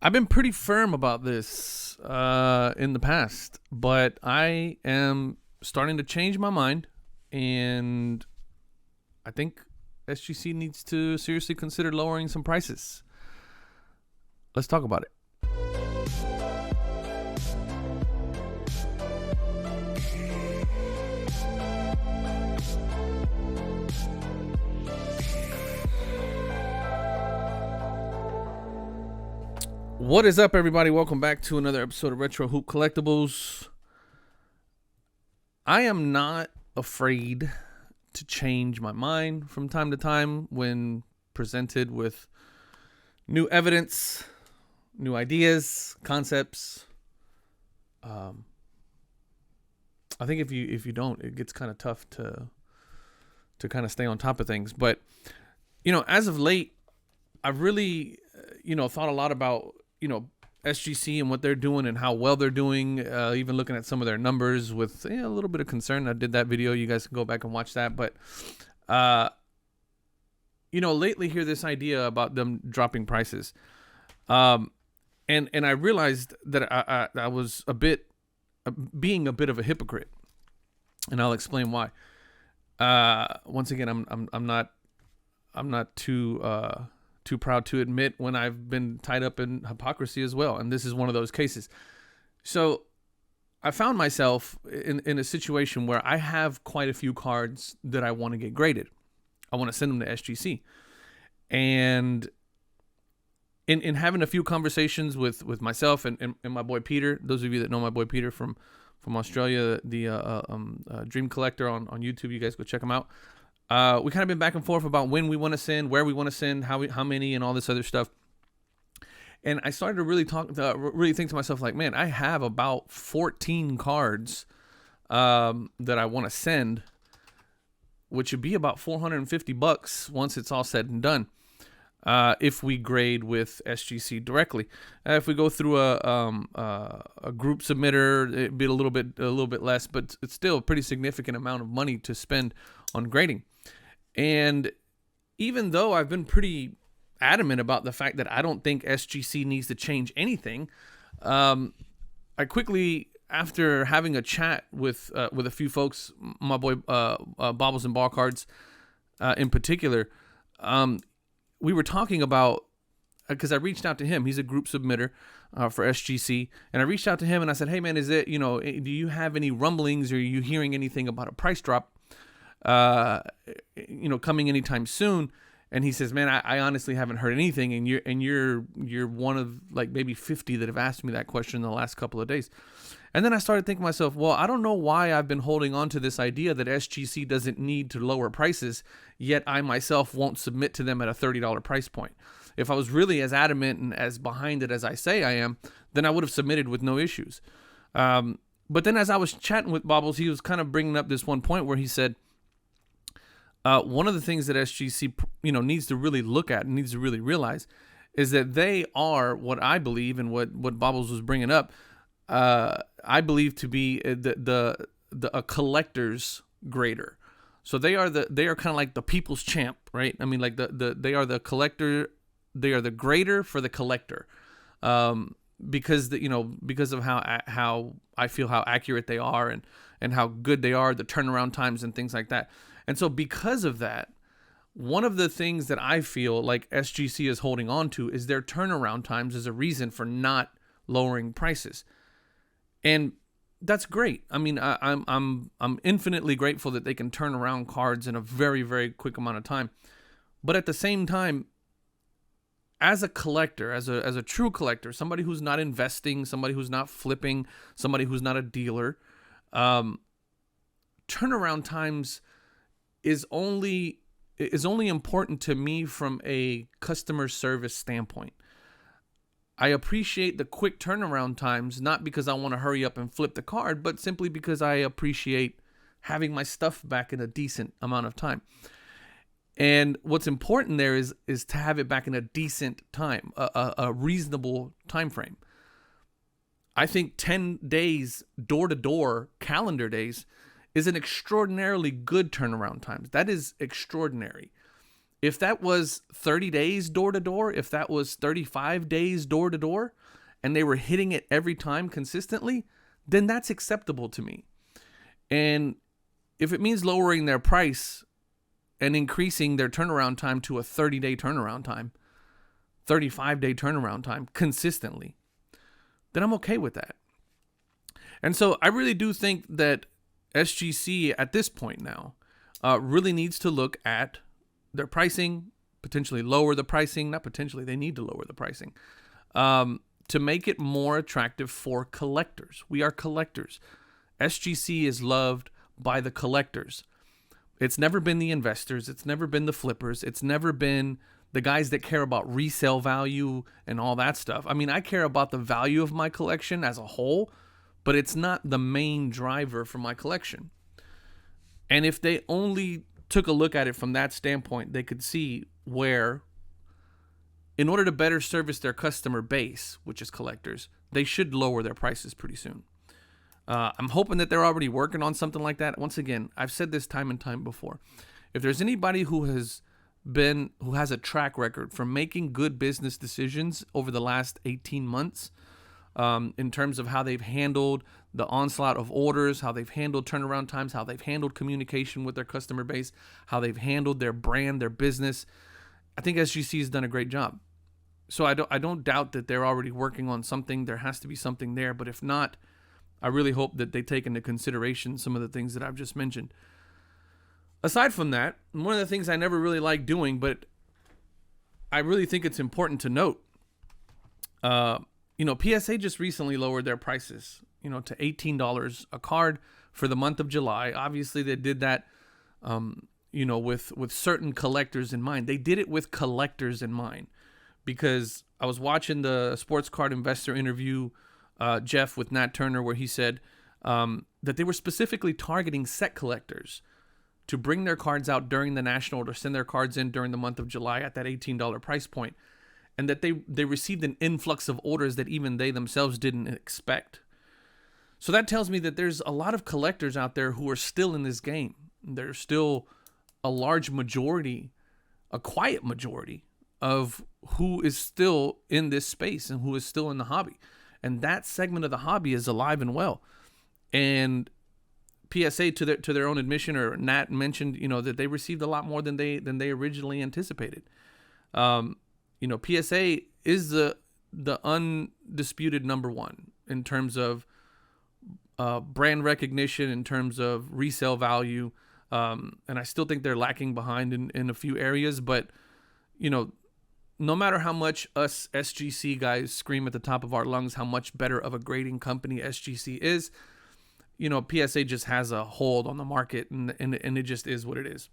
I've been pretty firm about this in the past, but I am starting to change my mind, and I think SGC needs to seriously consider lowering some prices. Let's talk about it. What is up, everybody? Welcome back to another episode of Retro Hoop Collectibles. I am not afraid to change my mind from time to time when presented with new evidence, new ideas, concepts. I think if you don't, it gets kind of tough to kind of stay on top of things. But as of late, I've really thought a lot about SGC and what they're doing and how well they're doing, even looking at some of their numbers with a little bit of concern. I did that video. You guys can go back and watch that. But, lately hear this idea about them dropping prices. And I realized that I was being a bit of a hypocrite. And I'll explain why. Once again, I'm not too proud to admit when I've been tied up in hypocrisy as well. And this is one of those cases. So I found myself in a situation where I have quite a few cards that I want to get graded. I want to send them to SGC. And in having a few conversations with myself and my boy Peter, those of you that know my boy Peter from Australia, the Dream Collector on YouTube, you guys go check him out. We kind of been back and forth about when we want to send, where we want to send, how many, and all this other stuff. And I started to really think to myself, like, man, I have about 14 cards that I want to send, which would be about $450 once it's all said and done. If we grade with SGC directly, if we go through a group submitter, it'd be a little bit less, but it's still a pretty significant amount of money to spend on grading. And even though I've been pretty adamant about the fact that I don't think SGC needs to change anything, I quickly, after having a chat with a few folks, my boy Bobbles and Ball Cards in particular, we were talking about, because I reached out to him. He's a group submitter for SGC, and I reached out to him and I said, hey man, is it, do you have any rumblings, or are you hearing anything about a price drop coming anytime soon? And he says, man, I honestly haven't heard anything, and you're one of like maybe 50 that have asked me that question in the last couple of days. And then I started thinking to myself, well, I don't know why I've been holding on to this idea that SGC doesn't need to lower prices, yet I myself won't submit to them at a $30 price point. If I was really as adamant and as behind it as I say I am, then I would have submitted with no issues. But then as I was chatting with Bobbles, he was kind of bringing up this one point where he said, one of the things that SGC, needs to really look at and needs to really realize is that they are what I believe, and what Bobbles was bringing up, I believe to be a collector's grader. So they are kind of like the people's champ, right? I mean, like they are the collector, they are the grader for the collector, because of how I feel how accurate they are and how good they are, the turnaround times and things like that. And so because of that, one of the things that I feel like SGC is holding on to is their turnaround times as a reason for not lowering prices. And that's great. I mean, I'm infinitely grateful that they can turn around cards in a very, very quick amount of time. But at the same time, as a collector, as a true collector, somebody who's not investing, somebody who's not flipping, somebody who's not a dealer, turnaround times is only important to me from a customer service standpoint. I appreciate the quick turnaround times, not because I want to hurry up and flip the card, but simply because I appreciate having my stuff back in a decent amount of time. And what's important there is to have it back in a decent time, a reasonable time frame. I think 10 days, door-to-door, calendar days, is an extraordinarily good turnaround time. That is extraordinary. If that was 30 days door to door, if that was 35 days door to door, and they were hitting it every time consistently, then that's acceptable to me. And if it means lowering their price and increasing their turnaround time to a 30-day turnaround time, 35-day turnaround time consistently, then I'm okay with that. And so I really do think that SGC at this point now really needs to look at their pricing, potentially lower the pricing, not potentially, they need to lower the pricing to make it more attractive for collectors. We are collectors. SGC is loved by the collectors. It's never been the investors. It's never been the flippers. It's never been the guys that care about resale value and all that stuff. I mean, I care about the value of my collection as a whole, but it's not the main driver for my collection. And if they only took a look at it from that standpoint, they could see where, in order to better service their customer base, which is collectors, they should lower their prices pretty soon. I'm hoping that they're already working on something like that. Once again, I've said this time and time before. If there's anybody who has a track record for making good business decisions over the last 18 months, in terms of how they've handled the onslaught of orders, how they've handled turnaround times, how they've handled communication with their customer base, how they've handled their brand, their business, I think SGC has done a great job. So I don't doubt that they're already working on something. There has to be something there. But if not, I really hope that they take into consideration some of the things that I've just mentioned. Aside from that, one of the things I never really like doing, but I really think it's important to note, PSA just recently lowered their prices, to $18 a card for the month of July. Obviously, they did that, with certain collectors in mind. They did it with collectors in mind, because I was watching the Sports Card Investor interview, Jeff, with Nat Turner, where he said that they were specifically targeting set collectors to bring their cards out during the National, or send their cards in during the month of July at that $18 price point. And that they received an influx of orders that even they themselves didn't expect. So that tells me that there's a lot of collectors out there who are still in this game. There's still a large majority, a quiet majority of who is still in this space and who is still in the hobby. And that segment of the hobby is alive and well. And PSA, to their own admission, or Nat mentioned, that they received a lot more than they originally anticipated. PSA is the undisputed number one in terms of brand recognition, in terms of resale value. And I still think they're lacking behind in a few areas. But, no matter how much us SGC guys scream at the top of our lungs how much better of a grading company SGC is, PSA just has a hold on the market, and it just is what it is.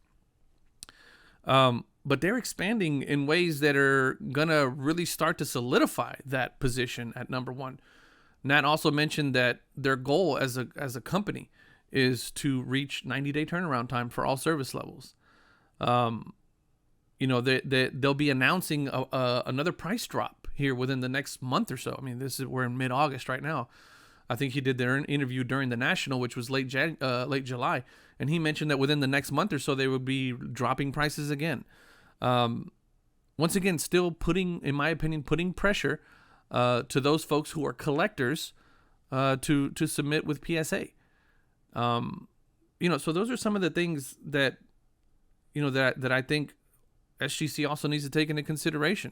But they're expanding in ways that are going to really start to solidify that position at number one. Nat also mentioned that their goal as a company is to reach 90-day turnaround time for all service levels. They'll be announcing another price drop here within the next month or so. I mean, we're in mid-August right now. I think he did their interview during the National, which was late July, and he mentioned that within the next month or so they would be dropping prices again. Once again, still in my opinion, putting pressure to those folks who are collectors to submit with PSA. So those are some of the things that that I think SGC also needs to take into consideration.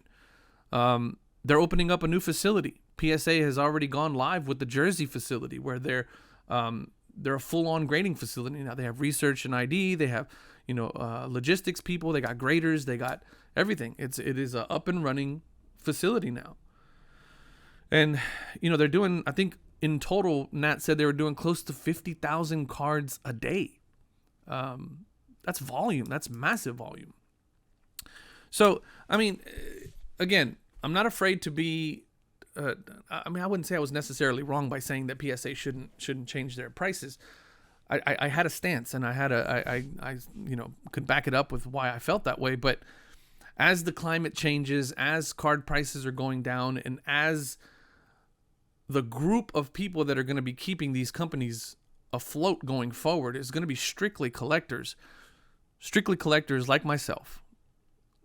They're opening up a new facility. PSA has already gone live with the Jersey facility, where they're a full-on grading facility now. They have research and ID. They have logistics people. They got graders. They got everything. It is a up and running facility now. And they're doing, I think in total, Nat said they were doing close to 50,000 cards a day. That's volume. That's massive volume. So, I mean, again, I'm not afraid to be, I wouldn't say I was necessarily wrong by saying that PSA shouldn't change their prices. I had a stance, and I could back it up with why I felt that way. But as the climate changes, as card prices are going down, and as the group of people that are going to be keeping these companies afloat going forward is going to be strictly collectors like myself.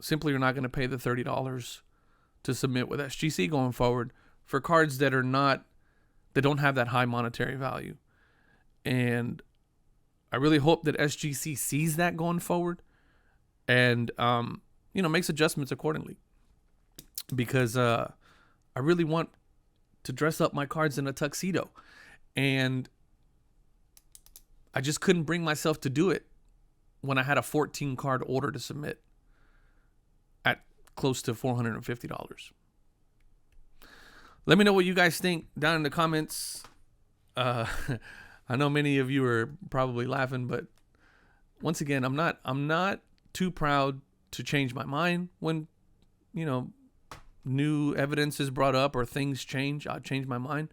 simply are not going to pay the $30 to submit with SGC going forward for cards that don't have that high monetary value. And I really hope that SGC sees that going forward and, makes adjustments accordingly, because I really want to dress up my cards in a tuxedo, and I just couldn't bring myself to do it when I had a 14 card order to submit at close to $450. Let me know what you guys think down in the comments. I know many of you are probably laughing, but once again, I'm not too proud to change my mind when, new evidence is brought up or things change. I'll change my mind.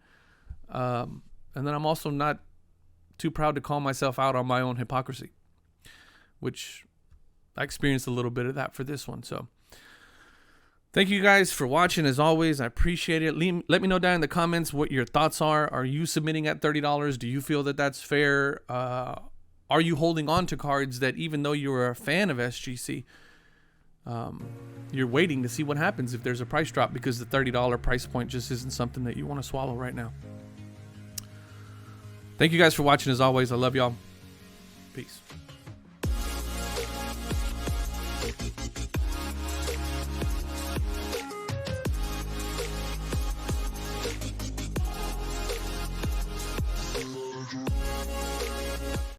And then I'm also not too proud to call myself out on my own hypocrisy, which I experienced a little bit of that for this one. So thank you guys for watching. As always, I appreciate it. Let me know down in the comments what your thoughts are. Are you submitting at $30? Do you feel that that's fair? Are you holding on to cards that, even though you're a fan of SGC, you're waiting to see what happens if there's a price drop, because the $30 price point just isn't something that you want to swallow right now? Thank you guys for watching. As always, I love y'all. Peace.